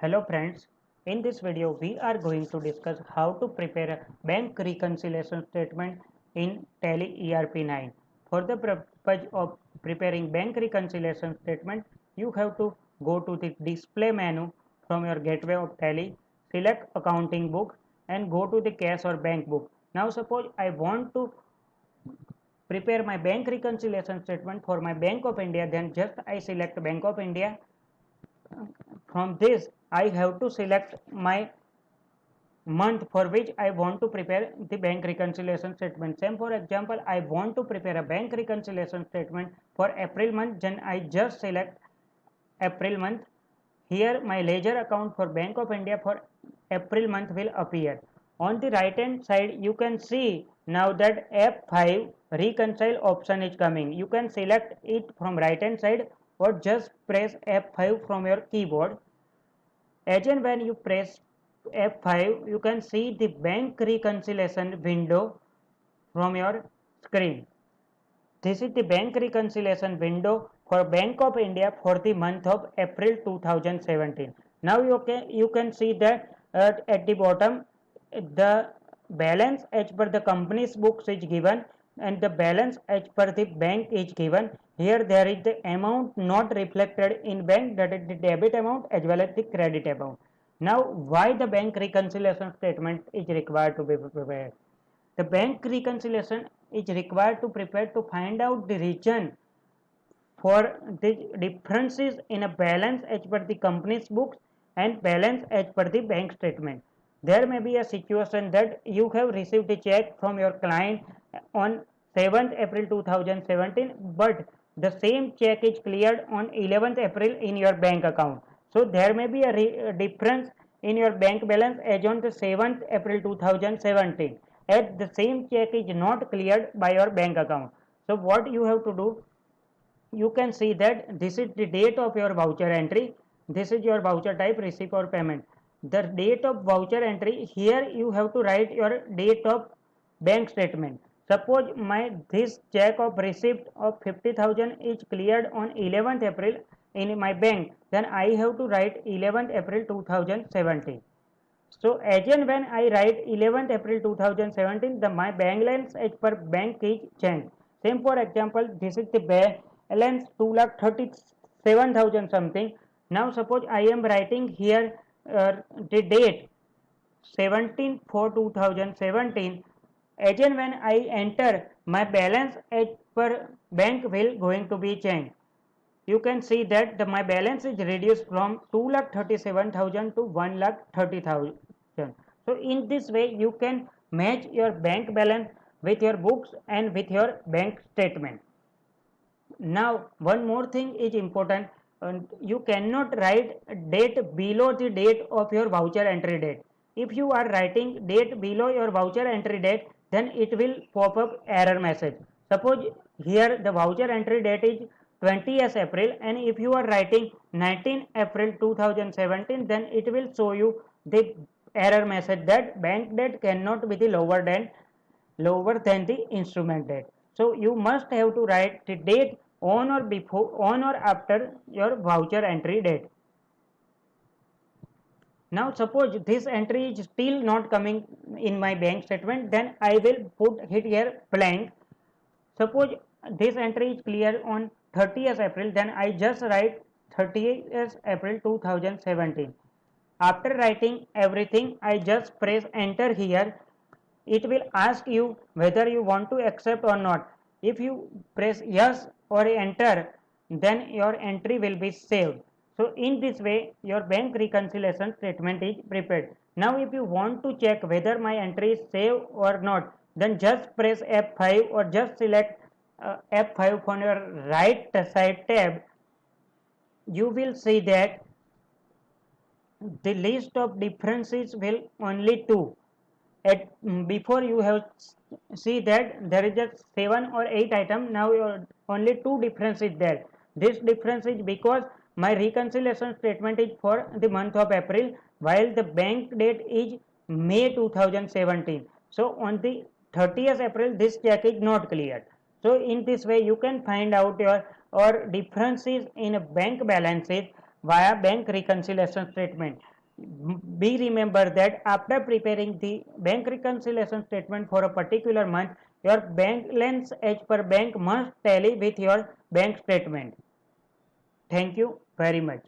Hello friends, in this video we are going to discuss how to prepare a bank reconciliation statement in Tally ERP9. For the purpose of preparing bank reconciliation statement, you have to go to the display menu from your gateway of Tally, select accounting book and go to the cash or bank book. Now suppose I want to prepare my bank reconciliation statement for my Bank of India, then just I select Bank of India. From this I have to select my month for which I want to prepare the bank reconciliation statement. Same for example, I want to prepare a bank reconciliation statement for April month, then I just select April month. Here my ledger account for Bank of India for April month will appear. On the right hand side you can see now that F5 reconcile option is coming. You can select it from right hand side or just press F5 from your keyboard. Again, when you press F5, you can see the bank reconciliation window from your screen. This is the bank reconciliation window for Bank of India for the month of April 2017. Now you can see that at the bottom the balance as per the company's books is given and the balance as per the bank is given. Here there is the amount not reflected in bank, that is the debit amount as well as the credit amount. Now why the bank reconciliation statement is required to be prepared? The bank reconciliation is required to prepare to find out the reason for the differences in a balance as per the company's books and balance as per the bank statement. There may be a situation that you have received a check from your client on 7th April 2017, but the same check is cleared on 11th April in your bank account. So there may be a difference in your bank balance as on the 7th April 2017, as the same check is not cleared by your bank account. So what you have to do, you can see that this is the date of your voucher entry, this is your voucher type, receipt or payment. The date of voucher entry, here you have to write your date of bank statement. Suppose my this check of receipt of 50,000 is cleared on 11th April in my bank, then I have to write 11th April 2017. So again when I write 11th April 2017, my bank balance as per bank is changed. Same for example, this is the balance 2,37,000 something. Now suppose I am writing here the date 17 for 2017. Again when I enter, my balance as per bank will going to be changed. You can see that my balance is reduced from 2,37,000 to 1,30,000. So in this way you can match your bank balance with your books and with your bank statement. Now one more thing is important, you cannot write date below the date of your voucher entry date. If you are writing date below your voucher entry date, then it will pop up error message. Suppose here the voucher entry date is 20th April, and if you are writing 19 April 2017, then it will show you the error message that bank date cannot be the lower than the instrument date. So you must have to write the date on or before, on or after your voucher entry date. Now suppose this entry is still not coming in my bank statement, then I will put hit here blank. Suppose this entry is clear on 30th April, then I just write 30th April 2017. After writing everything, I just press enter here. It will ask you whether you want to accept or not. If you press yes or enter, then your entry will be saved. So in this way your bank reconciliation statement is prepared. Now if you want to check whether my entry is saved or not, then just press F5 or just select F5 from your right side tab. You will see that the list of differences will only two. At before you have see that there is just 7 or 8 item, now only 2 difference is there. This difference is because my reconciliation statement is for the month of April while the bank date is May 2017. So on the 30th April this check is not cleared. So in this way you can find out your or differences in bank balances via bank reconciliation statement. Be remember that after preparing the bank reconciliation statement for a particular month, your balance as per bank must tally with your bank statement. Thank you very much.